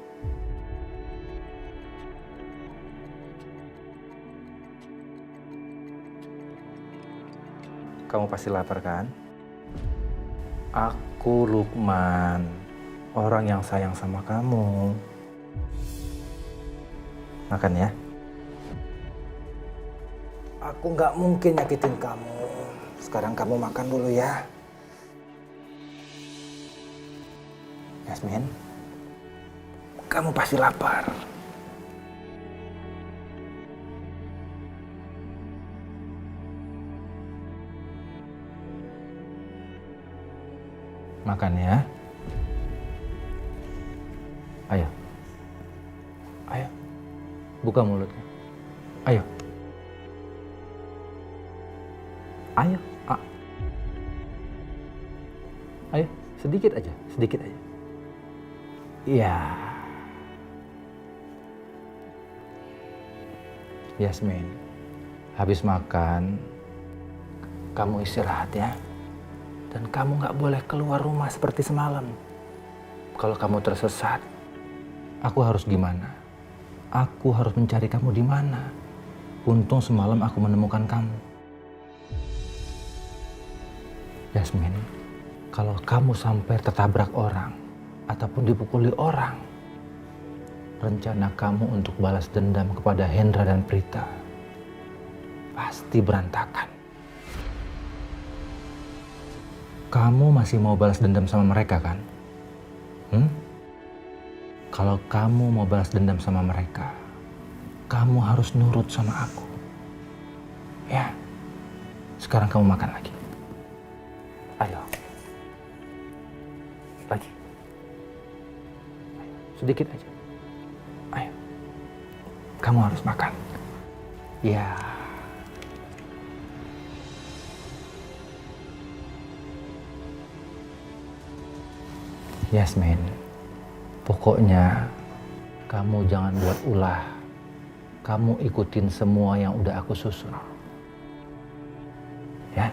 Kamu pasti lapar kan? Aku Lukman, orang yang sayang sama kamu. Makan ya. Aku nggak mungkin nyakitin kamu. Sekarang kamu makan dulu ya. Yasmin. Kamu pasti lapar. Makan ya. Ayo. Ayo. Buka mulutnya. Ayo. Ayo. Ayo, sedikit aja, sedikit aja. Iya. Yasmin, habis makan, kamu istirahat ya. Dan kamu nggak boleh keluar rumah seperti semalam. Kalau kamu tersesat, aku harus gimana? Aku harus mencari kamu di mana. Untung semalam aku menemukan kamu. Yasmin, kalau kamu sampai tertabrak orang ataupun dipukuli orang, rencana kamu untuk balas dendam kepada Hendra dan Prita pasti berantakan. Kamu masih mau balas dendam sama mereka kan? Kalau kamu mau balas dendam sama mereka, kamu harus nurut sama aku. Ya, sekarang kamu makan lagi. Ayo. Lagi. Sedikit aja. Ayo. Kamu harus makan. Ya. Yasmin, pokoknya kamu jangan buat ulah. Kamu ikutin semua yang udah aku susun. Ya?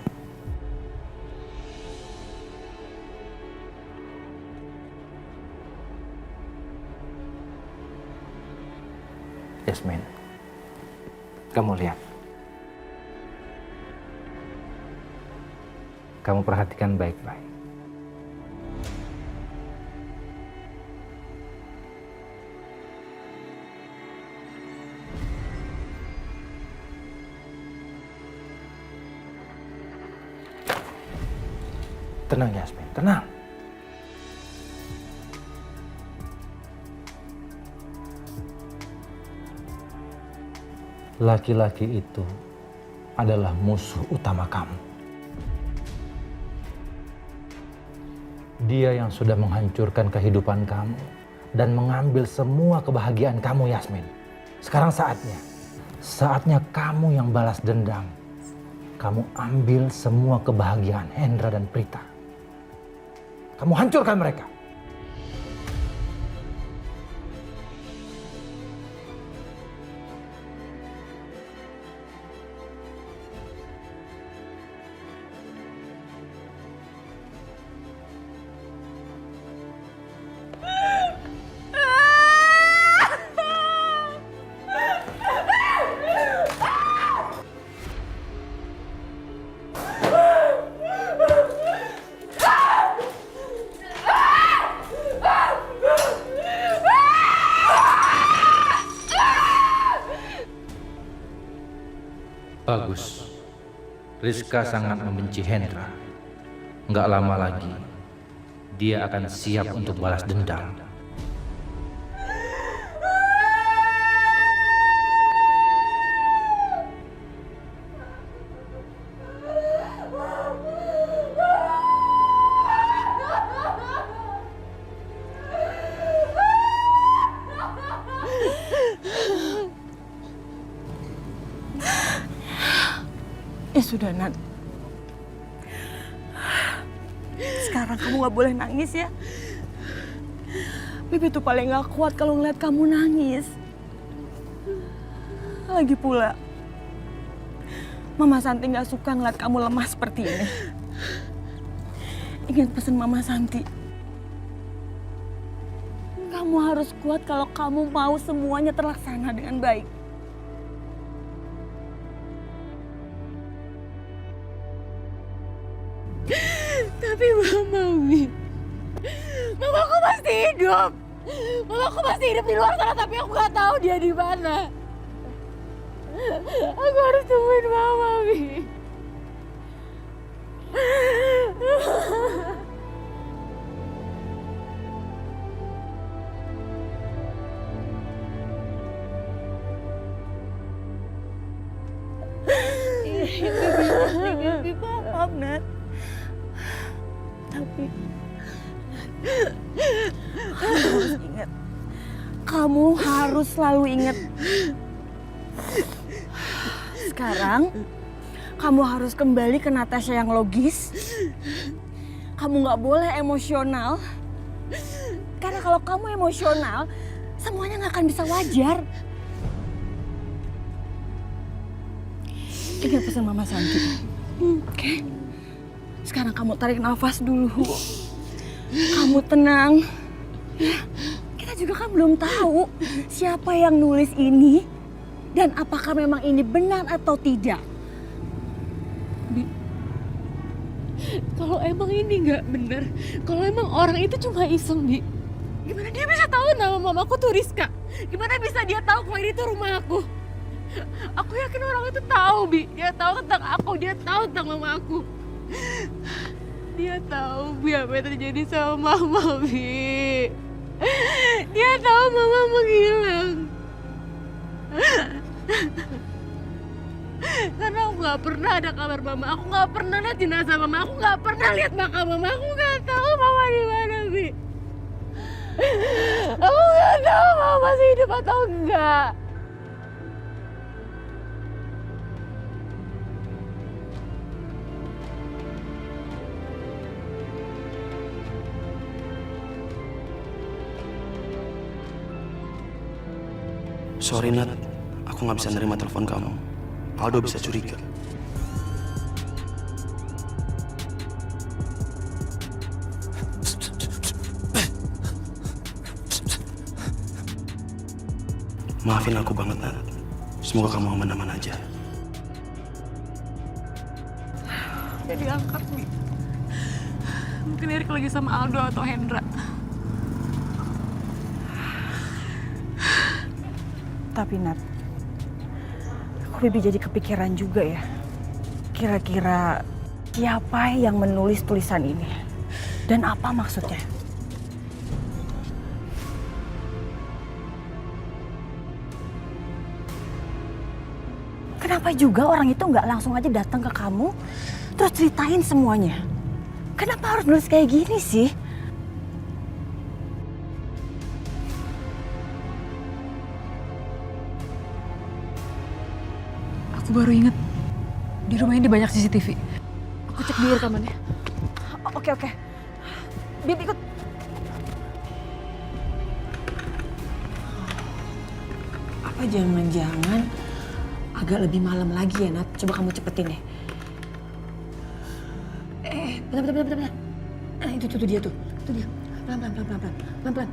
Yasmin, kamu lihat. Kamu perhatikan baik-baik. Tenang Yasmin, tenang. Laki-laki itu adalah musuh utama kamu. Dia yang sudah menghancurkan kehidupan kamu dan mengambil semua kebahagiaan kamu, Yasmin. Sekarang saatnya kamu yang balas dendam. Kamu ambil semua kebahagiaan Hendra dan Prita. Kamu hancurkan mereka. Bagus. Rizka sangat membenci Hendra. Nggak lama lagi, dia akan siap untuk balas dendam. Ya sudah, Nat. Sekarang kamu gak boleh nangis ya. Bibi tuh paling gak kuat kalau ngeliat kamu nangis. Lagi pula, Mama Santi gak suka ngeliat kamu lemah seperti ini. Ingat pesan Mama Santi. Kamu harus kuat kalau kamu mau semuanya terlaksana dengan baik. Tapi Mamaku pasti hidup. Mamaku pasti hidup di luar sana, tapi aku nggak tahu dia di mana. Aku harus temuin Mama, Bi. Bibi paham, Nat. Tapi kamu harus ingat. Kamu harus selalu ingat. Sekarang kamu harus kembali ke Natasha yang logis. Kamu nggak boleh emosional. Karena kalau kamu emosional, semuanya nggak akan bisa wajar. Ingat pesan Mama Santi. Oke? Sekarang kamu tarik nafas dulu. Kamu tenang. Ya, kita juga kan belum tahu siapa yang nulis ini dan apakah memang ini benar atau tidak. Bi, kalau emang ini nggak benar, kalau emang orang itu cuma iseng, Bi, gimana dia bisa tahu nama mamaku tuh Rizka? Gimana bisa dia tahu kalau ini tuh rumah aku? Aku yakin orang itu tahu, Bi. Dia tahu tentang aku, dia tahu tentang mama aku. Dia tahu Bi apa yang terjadi sama Mama, Bi. Dia tahu Mama menghilang. Karena aku gak pernah ada kabar Mama. Aku gak pernah lihat jenazah Mama. Aku gak pernah lihat makam Mama. Aku gak tahu Mama di mana, Bi. Aku gak tahu Mama masih hidup atau enggak. Sorry Nat, aku nggak bisa nerima telepon kamu. Aldo bisa curiga. Maafin aku banget Nat. Semoga kamu aman-aman aja. Jadi angkat Bi. Mungkin Erik lagi sama Aldo atau Hendra. Tapi Nat, aku Bibi jadi kepikiran juga ya. Kira-kira siapa yang menulis tulisan ini? Dan apa maksudnya? Kenapa juga orang itu nggak langsung aja datang ke kamu, terus ceritain semuanya? Kenapa harus nulis kayak gini sih? Aku baru inget, di rumah ini banyak CCTV. Aku cek di rekamannya. Oke. Bib ikut. Apa jangan-jangan agak lebih malam lagi ya, Nat? Coba kamu cepetin deh. Bentar. Itu dia tuh. Itu dia. Pelan-pelan.